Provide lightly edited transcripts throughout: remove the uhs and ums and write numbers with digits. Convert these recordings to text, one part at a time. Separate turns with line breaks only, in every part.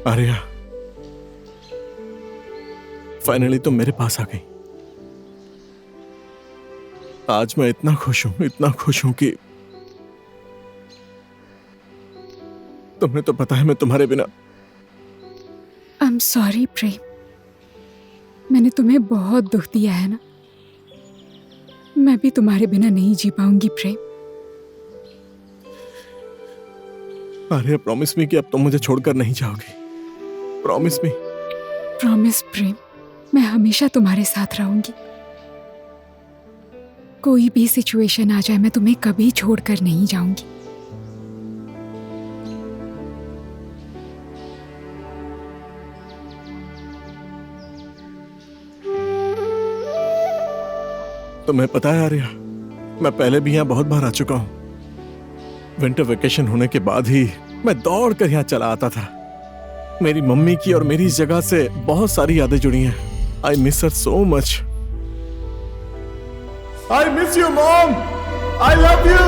Arya, finally तुम मेरे पास आ गई। आज मैं इतना खुश हूं कि तुम्हें तो पता है मैं तुम्हारे बिना।
आई एम सॉरी प्रेम, मैंने तुम्हें बहुत दुख दिया है ना। मैं भी तुम्हारे बिना नहीं जी पाऊंगी प्रेम।
आर्या, प्रॉमिस मी कि अब तुम मुझे छोड़कर नहीं जाओगी। Promise me.
प्रॉमिस प्रेम, मैं हमेशा तुम्हारे साथ रहूंगी। कोई भी सिचुएशन आ जाए, मैं तुम्हें कभी छोड़कर नहीं जाऊंगी।
तुम्हें पता है आर्या, मैं पहले भी यहाँ बहुत बार आ चुका हूँ। विंटर वेकेशन होने के बाद ही मैं दौड़ कर यहाँ चला आता था। मेरी मम्मी की और मेरी इस जगह से बहुत सारी यादें जुड़ी हैं। I miss her so much. I miss you mom. I love you.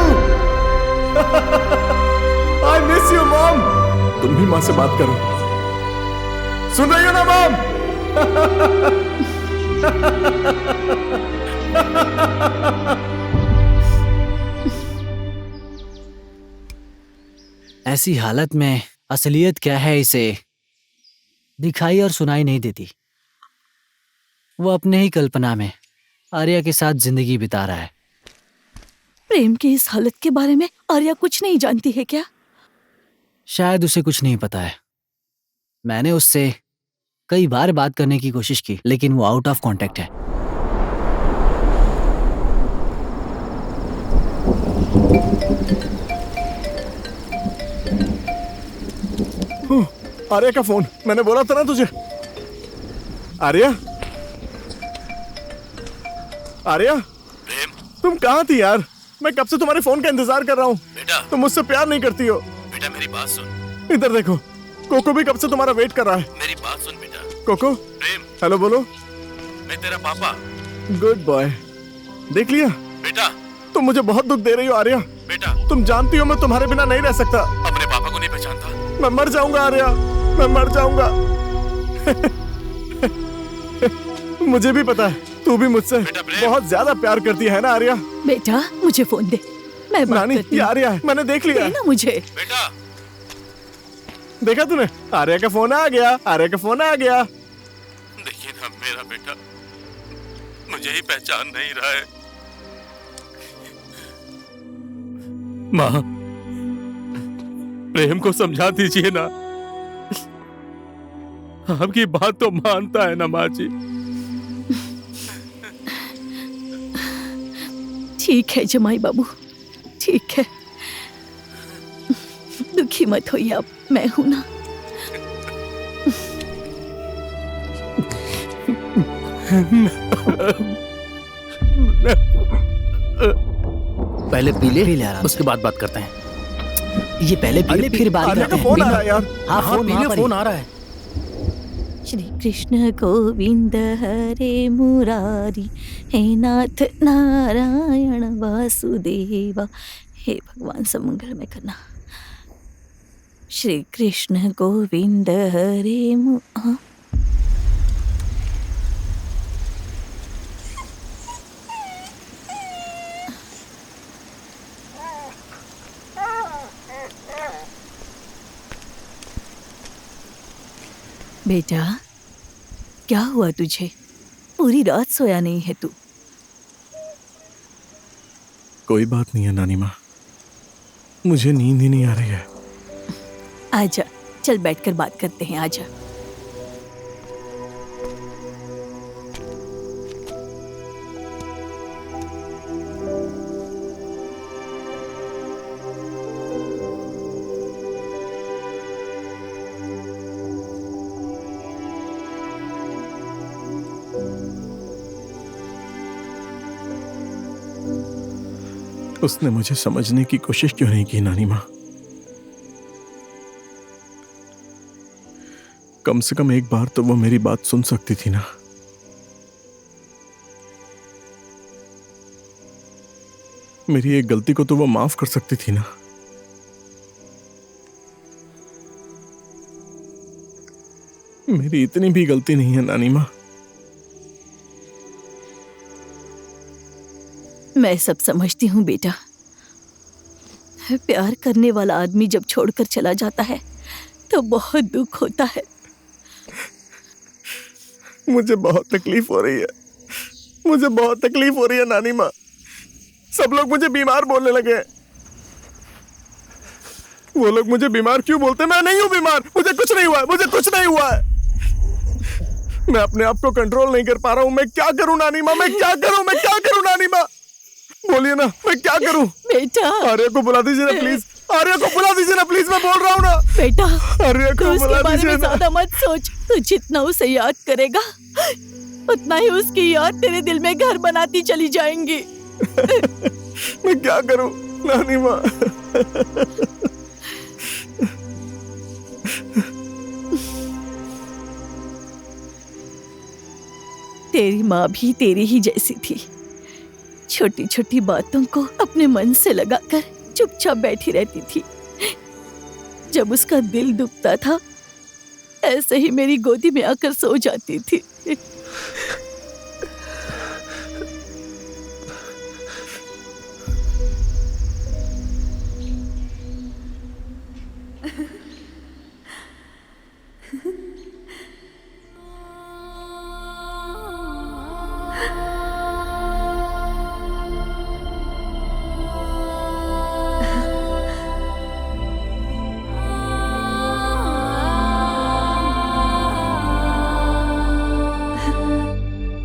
I miss you mom. तुम भी माँ से बात करो। सुन रही हो ना मॉम?
ऐसी हालत में असलियत क्या है इसे दिखाई और सुनाई नहीं देती। वो अपने ही कल्पना में आर्या के साथ जिंदगी बिता रहा है।
प्रेम की इस हालत के बारे में आर्या कुछ नहीं जानती है क्या?
शायद उसे कुछ नहीं पता है। मैंने उससे कई बार बात करने की कोशिश की, लेकिन वो आउट ऑफ कांटेक्ट है।
आर्या का फोन, मैंने बोला था ना तुझे। आर्या, आर्या, तुम कहाँ थी यार? मैं कब से तुम्हारे फोन का इंतजार कर रहा हूँ।
बेटा,
तुम मुझसे प्यार नहीं करती हो।
बेटा मेरी बात सुन।
इधर देखो, कोको भी कब से तुम्हारा वेट कर रहा है।
मेरी बात सुन बेटा।
कोको,
प्रेम,
हेलो बोलो।
मैं तेरा पापा।
Good boy. देख लिया?
बेटा,
तुम मुझे बहुत दुख दे रही हो आर्या।
बेटा,
तुम जानती हो मैं तुम्हारे बिना नहीं रह सकता।
अपने पापा को नहीं पहचानता।
मैं मर जाऊंगा आर्या, मैं मर जाऊंगा। मुझे भी पता है तू भी मुझसे बहुत ज्यादा प्यार करती है ना आर्या?
बेटा मुझे फोन दे, मैं बात
नानी,
करती
ये
हूँ।
आर्या है, मैंने देख लिया।
दे ना मुझे।
बेटा,
देखा तूने? आर्या का फोन आ गया, आर्या का फोन आ गया।
देखिए ना मेरा बेटा मुझे ही पहचान नहीं रहा है। माँ, प्रेम को समझा दीजिए ना। आपकी बात तो मानता है ना माँ जी।
ठीक है जमाई बाबू, ठीक है। दुखी मत होइए आप, मैं हूं ना।
पहले पी ले
आराम
उसके बाद बात करते हैं।
ये पहले पी, फिर बात
आर्या
करते
का
हैं।
फोन आ रहा है यार।
हाँ, फोन वहाँ पर ही।
फोन आ रहा है।
श्री कृष्ण गोविंद हरे मुरारी, हे नाथ नारायण वासुदेवा। हे भगवान सब मंगल में करना। श्री कृष्ण गोविंद हरे बेटा क्या हुआ तुझे? पूरी रात सोया नहीं है तू?
कोई बात नहीं है नानी माँ, मुझे नींद ही नहीं आ रही है।
आजा, चल बैठकर बात करते हैं, आजा।
उसने मुझे समझने की कोशिश क्यों नहीं की नानी माँ? कम से कम एक बार तो वो मेरी बात सुन सकती थी ना। मेरी एक गलती को तो वो माफ कर सकती थी ना। मेरी इतनी भी गलती नहीं है नानी माँ।
मैं सब समझती हूँ बेटा। प्यार करने वाला आदमी जब छोड़कर चला जाता है तो बहुत दुख होता है।
मुझे बहुत तकलीफ हो रही है, मुझे बहुत तकलीफ हो रही है नानी माँ। सब लोग मुझे बीमार बोलने लगे हैं। वो लोग मुझे बीमार क्यों बोलते हैं? मैं नहीं हूं बीमार, मुझे कुछ नहीं हुआ है, मुझे कुछ नहीं हुआ है। मैं अपने आप को कंट्रोल नहीं कर पा रहा हूं। मैं क्या करूं नानी माँ, मैं क्या करूं, मैं क्या करूं नानी माँ? बोलिए ना, मैं क्या करूं?
बेटा
आर्या को बुला दीजिए ना प्लीज, आर्या को बुला दीजिए ना प्लीज, मैं बोल रहा हूं ना।
बेटा
आर्या
तू
को
उसके
बुला
बारे
दीजिए
में
ना।
ज्यादा मत सोच। तू जितना उसे याद करेगा उतना ही उसकी याद तेरे दिल में घर बनाती चली जाएंगी।
मैं क्या करूं नानी माँ?
तेरी माँ भी तेरी ही जैसी थी। छोटी छोटी बातों को अपने मन से लगाकर चुपचाप बैठी रहती थी। जब उसका दिल दुखता था ऐसे ही मेरी गोदी में आकर सो जाती थी।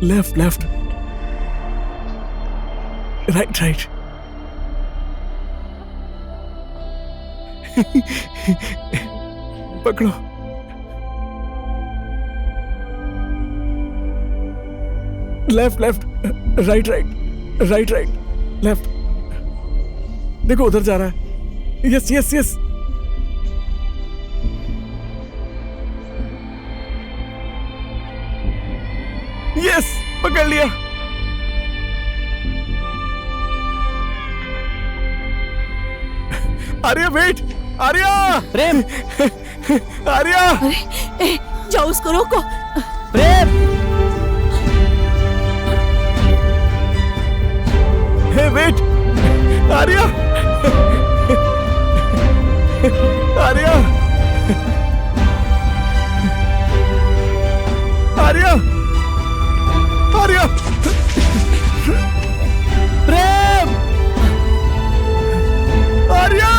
Left left, right right. पकड़ो। Left left, right right, right right, left. देखो उधर जा रहा है। Yes yes yes. यस, पकड़ लिया। आर्या वेट, आर्या।
प्रेम,
आर्या।
ए, जाओ उसको रोको।
प्रेम।
हे वेट, आर्या। आर्या, आर्या, आर्या।
प्रेम,
आर्या।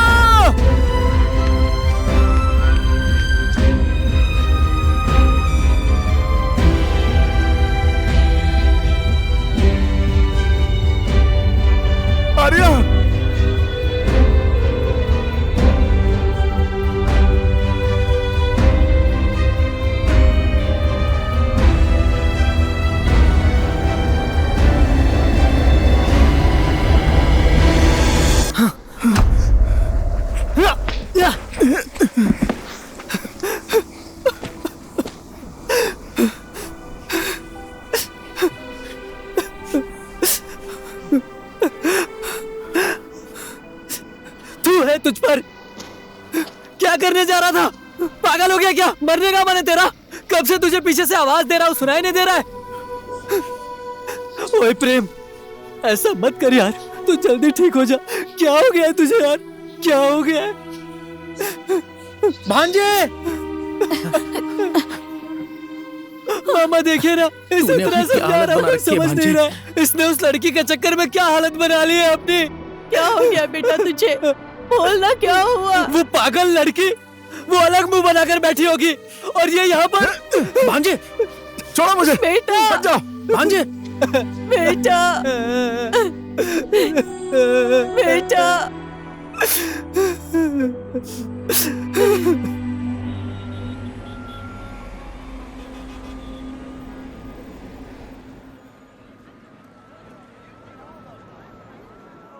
आर्या।
तू है, तुझ पर क्या करने जा रहा था? पागल हो गया क्या? मरने का मन है तेरा? कब से तुझे पीछे से आवाज दे रहा हूं, सुनाई नहीं दे रहा है? ओए प्रेम, ऐसा मत कर यार, तू जल्दी ठीक हो जा। क्या हो गया है तुझे यार? क्या हो गया है?
भांजे,
मामा देखिए ना, इसे
तूने
इतना
अपनी क्या
समझा
हालत
रहा हूं,
बना
कोई
रखी है,
समझ नहीं
भांजे?
रहा। इसने उस लड़की के चक्कर में क्या हालत बना ली है अपनी।
क्या हो गया बेटा तुझे? बोलना क्या हुआ?
वो पागल लड़की, वो अलग मुंह बनाकर बैठी होगी और ये यहाँ पर।
भांजे,
छोड़ो मुझे,
बेटा,
बच जाओ।
भांजे।
बेटा, बेटा।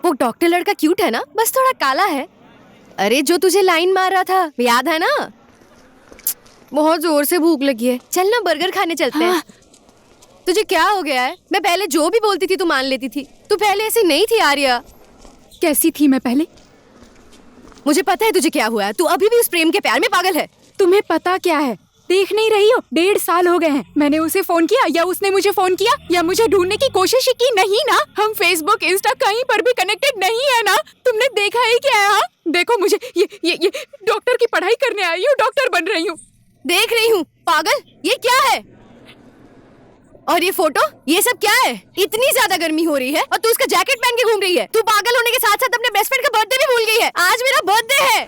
वो डॉक्टर लड़का क्यूट है ना, बस थोड़ा काला है। अरे जो तुझे लाइन मार रहा था, याद है ना? बहुत जोर से भूख लगी है, चल ना बर्गर खाने चलते हैं। तुझे क्या हो गया है? मैं पहले जो भी बोलती थी तू मान लेती थी। तू पहले ऐसी नहीं थी आर्या।
कैसी थी मैं पहले?
मुझे पता है तुझे क्या हुआ है। तू अभी भी उस प्रेम के प्यार में पागल है।
तुम्हें पता क्या है? देख नहीं रही हो? 1.5 साल हो गए हैं। मैंने उसे फोन किया या उसने मुझे फोन किया या मुझे ढूंढने की कोशिश ही की? नहीं ना। हम फेसबुक इंस्टा कहीं पर भी कनेक्टेड नहीं है ना। तुमने देखा ही क्या है? हाँ देखो, मुझे ये डॉक्टर की पढ़ाई करने आई हूँ, डॉक्टर बन रही हूँ।
देख रही हूँ। पागल, ये क्या है? और ये फोटो, ये सब क्या है? इतनी ज्यादा गर्मी हो रही है और तू उसका जैकेट पहन के घूम रही है। तू पागल होने के साथ साथ अपने बेस्ट फ्रेंड का बर्थडे भी भूल गई है। आज मेरा बर्थडे है।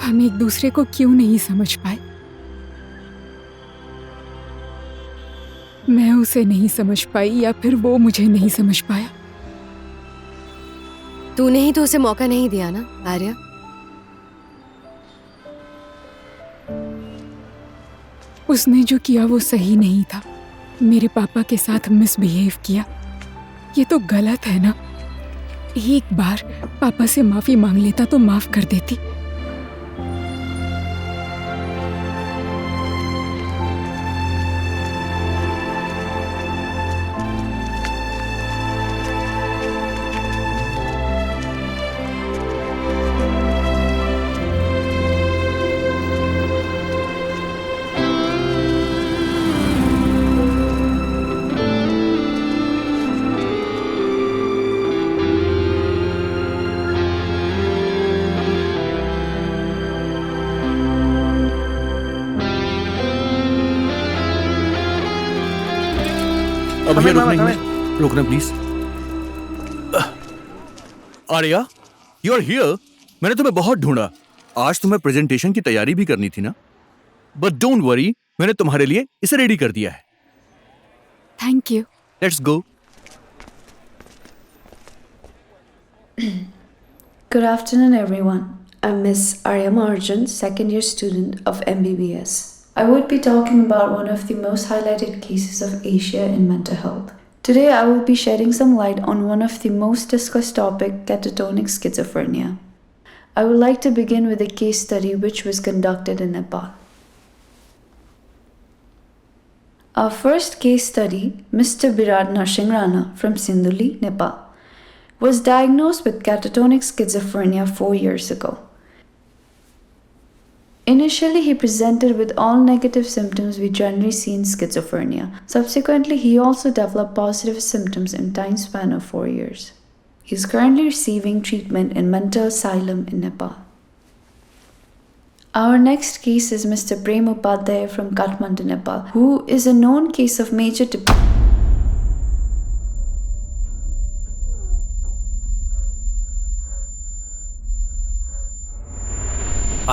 हम एक दूसरे को क्यों नहीं समझ पाए? मैं उसे नहीं समझ पाई या फिर वो मुझे नहीं समझ पाया।
तूने ही तो उसे मौका नहीं दिया ना आर्या।
उसने जो किया वो सही नहीं था। मेरे पापा के साथ मिसबिहेव किया। ये तो गलत है ना। एक बार पापा से माफी मांग लेता तो माफ कर देती।
अब ये रुकना please. Arya, you are here. मैंने तुम्हें बहुत ढूंढा। आज तुम्हें प्रेजेंटेशन की तैयारी भी करनी थी ना, बट डोंट वरी, मैंने तुम्हारे लिए इसे रेडी कर दिया है।
Thank you.
Let's go.
Good afternoon, everyone. I'm Miss Arya Maharjan, second year student of MBBS. I would be talking about one of the most highlighted cases of Asia in mental health. Today, I will be shedding some light on one of the most discussed topic, catatonic schizophrenia. I would like to begin with a case study which was conducted in Nepal. Our first case study, Mr. Birat Narsingh Rana from Sinduli, Nepal, was diagnosed with catatonic schizophrenia 4 years ago. Initially, he presented with all negative symptoms we generally see in schizophrenia. Subsequently, he also developed positive symptoms in time span of 4 years. He is currently receiving treatment in mental asylum in Nepal. Our next case is Mr. Prem Upadhyay from Kathmandu, Nepal, who is a known case of major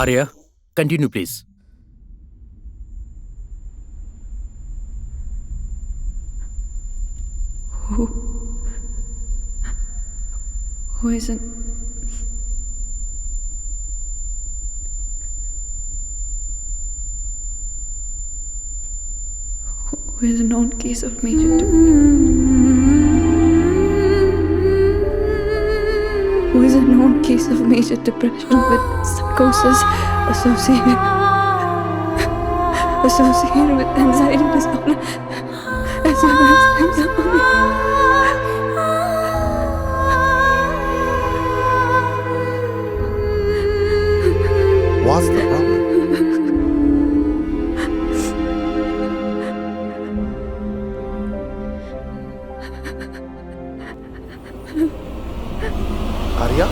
Arya, continue please.
who is a known case of major depression with psychosis associated with anxiety disorder as well as insomnia.
What's the problem? Arya?